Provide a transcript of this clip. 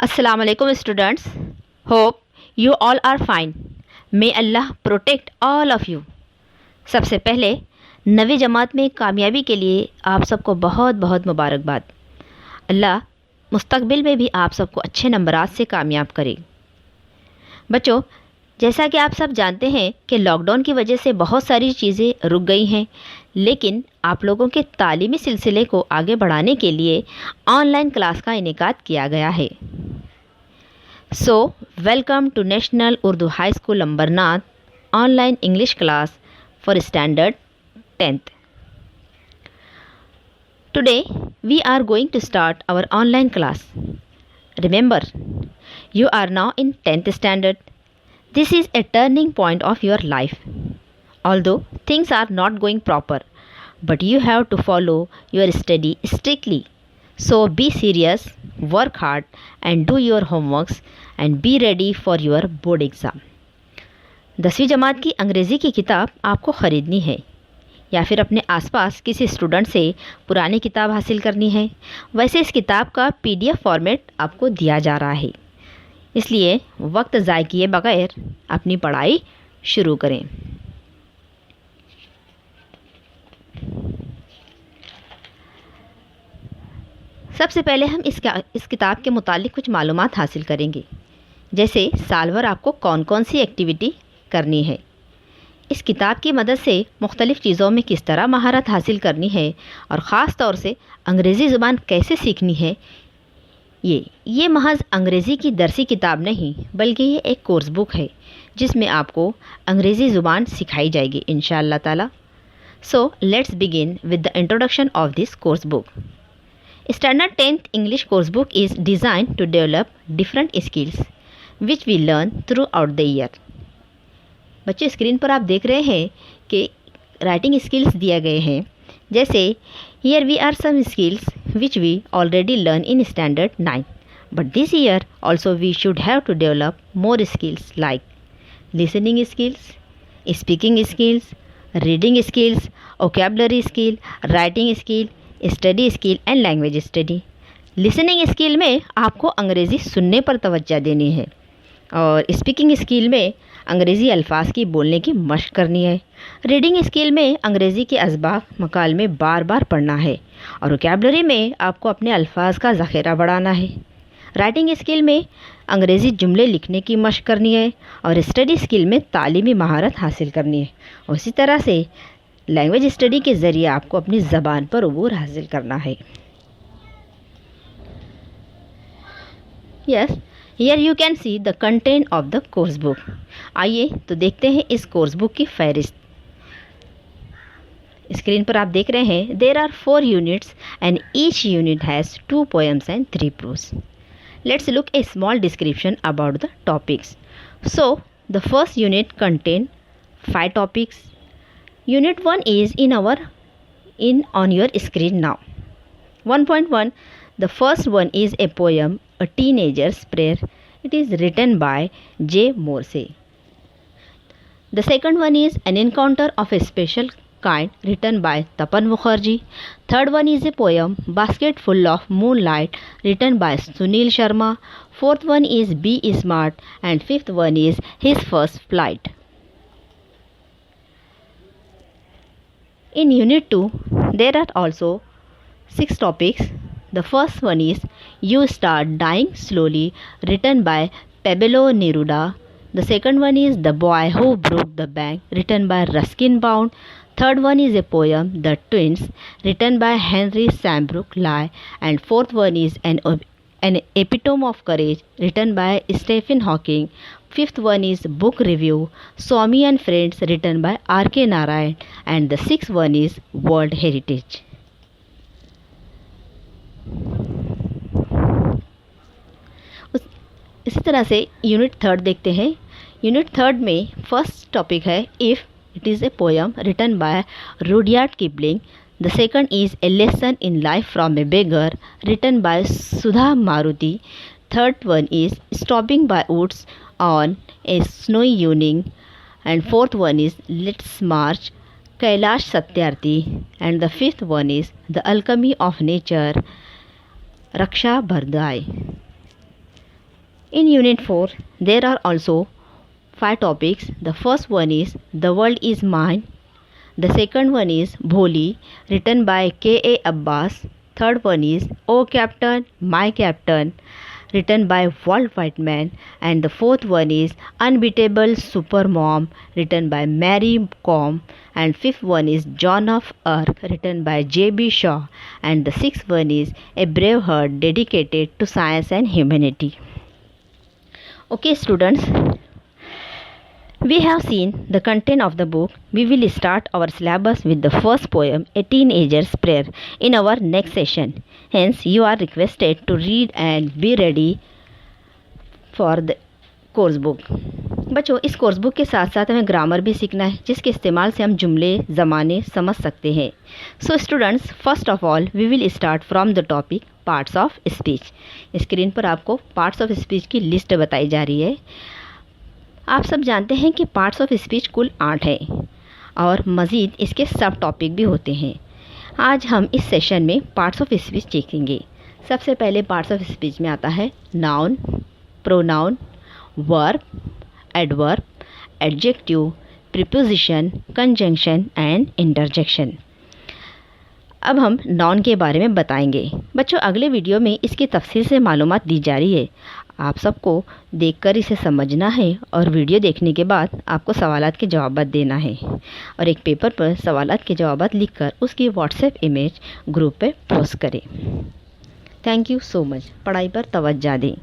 Assalamu alaikum students. Hope you all are fine. May Allah protect all of you. सबसे पहले नवी जमात में कामयाबी के लिए आप सबको बहुत बहुत मुबारकबाद। अल्लाह मुस्तकबिल में भी आप सबको अच्छे नंबरात से कामयाब करे। बच्चों, जैसा कि आप सब जानते हैं कि लॉकडाउन की वजह से बहुत सारी चीज़ें रुक गई हैं, लेकिन आप लोगों के तालीमी सिलसिले को आगे बढ़ाने के लिए ऑनलाइन क्लास का इनेकाद किया गया है। So, welcome to National Urdu High School Ambarnath online English class for standard 10th. Today, we are going to start our online class. Remember, you are now in 10th standard. This is a turning point of your life. Although things are not going proper, but you have to follow your study strictly. So be serious, work hard and do your homeworks and be ready for your board exam. 10वीं जमात की अंग्रेज़ी की किताब आपको ख़रीदनी है या फिर अपने आसपास किसी स्टूडेंट से पुरानी किताब हासिल करनी है। वैसे इस किताब का PDF फॉर्मेट आपको दिया जा रहा है, इसलिए वक्त ज़ाय किए बगैर अपनी पढ़ाई शुरू करें। सबसे पहले हम इस किताब के मुतालिक कुछ मालूमात हासिल करेंगे, जैसे साल भर आपको कौन कौन सी एक्टिविटी करनी है, इस किताब की मदद से मुख्तलिफ़ चीज़ों में किस तरह महारत हासिल करनी है और ख़ास तौर से अंग्रेज़ी ज़ुबान कैसे सीखनी है। ये महज अंग्रेज़ी की दरसी किताब नहीं, बल्कि ये एक कोर्स बुक है जिसमें आपको अंग्रेज़ी ज़ुबान सिखाई जाएगी इंशाअल्लाह ताला। So let's begin with the introduction of this course book. Standard 10th English course book is designed to develop different skills which we learn throughout the year. बच्चे, स्क्रीन पर आप देख रहे हैं कि राइटिंग स्किल्स दिए गए हैं, जैसे here we are some skills which we already learn in standard 9, but this year also we should have to develop more skills like listening skills, speaking skills, reading skills, vocabulary skill, writing skill, study skill and language study. Listening skill में आपको अंग्रेज़ी सुनने पर तवज्जो देनी है और speaking skill में अंग्रेज़ी अल्फाज की बोलने की मशक करनी है. रीडिंग स्किल में अंग्रेज़ी के असबाक मकाल में बार बार पढ़ना है और वोकैबुलरी में आपको अपने अल्फाज का ज़ख़ीरा बढ़ाना है. राइटिंग स्किल में अंग्रेज़ी जुमले लिखने की मशक करनी है और स्टडी स्किल में तालीमी महारत हासिल करनी है. और इसी तरह से लैंग्वेज स्टडी के ज़रिए आपको अपनी ज़बान पर अबूर हासिल करना है. Yes, here you can see the content of the course book. आइए तो देखते हैं इस कोर्स बुक की फहरिस्त. स्क्रीन पर आप देख रहे हैं there are 4 units and each unit has 2 poems and 3 prose. Let's look a small description about the topics. So the first unit contain 5 topics. Unit 1 is on your screen now. 1.1. The first one is a poem, A Teenager's Prayer. It is written by J. Morse. The second one is An Encounter of a Special Kind, written by Tapan Mukherjee. Third one is a poem, Basket Full of Moonlight, written by Sunil Sharma. Fourth one is Be Smart, and fifth one is His First Flight. In Unit 2, there are also 6 topics. The first one is You Start Dying Slowly, written by Pablo Neruda. The second one is The Boy Who Broke the Bank, written by Ruskin Bond. Third one is a poem, The Twins, written by Henry Sambrook Lie. And fourth one is an epitome of courage, written by Stephen Hawking. Fifth one is Book Review, Swami and Friends, written by R.K. Narayan. And the sixth one is World Heritage. इसी तरह से unit 3 देखते हैं. Unit 3 में first topic है if. It is a poem written by Rudyard Kipling. The second is A Lesson in Life from a Beggar, written by Sudha Maruti. Third one is Stopping by Woods on a Snowy Evening. And fourth one is Let's March, Kailash Satyarthi. And the fifth one is The Alchemy of Nature, Raksha Bardai. In Unit 4, there are also 5 topics. The first one is The World is Mine. The second one is Bholi, written by K.A. Abbas. Third one is Oh Captain, My Captain, written by Walt Whitman. And the fourth one is Unbeatable Supermom, written by Mary Kom. And fifth one is Joan of Arc, written by J.B. Shaw. And the sixth one is A Brave Heart, dedicated to science and humanity. Okay students, we have seen the content of the book. We will start our syllabus with the first poem, A Teenager's Prayer, in our next session. Hence, you are requested to read and be ready for the course book. बच्चों, इस course book के साथ साथ हमें grammar भी सीखना है, जिसके इस्तेमाल से हम जुमले ज़माने समझ सकते हैं. So students, first of all we will start from the topic parts of speech. Screen पर आपको पार्ट्स ऑफ स्पीच की लिस्ट बताई जा रही है. आप सब जानते हैं कि पार्ट्स ऑफ स्पीच कुल 8 हैं और मज़ीद इसके सब टॉपिक भी होते हैं. आज हम इस सेशन में पार्ट्स ऑफ स्पीच सीखेंगे. सबसे पहले पार्ट्स ऑफ स्पीच में आता है noun, pronoun, verb, adverb, adjective, preposition, conjunction and interjection. अब हम नाउन के बारे में बताएंगे. बच्चों, अगले वीडियो में इसकी तफसील से मालूमात दी जा रही है. आप सबको देखकर इसे समझना है और वीडियो देखने के बाद आपको सवालात के जवाब देना है और एक पेपर पर सवालात के जवाब लिखकर उसकी व्हाट्सएप इमेज ग्रुप पे पोस्ट करें. Thank you so much. पढ़ाई पर तवज्जो दें.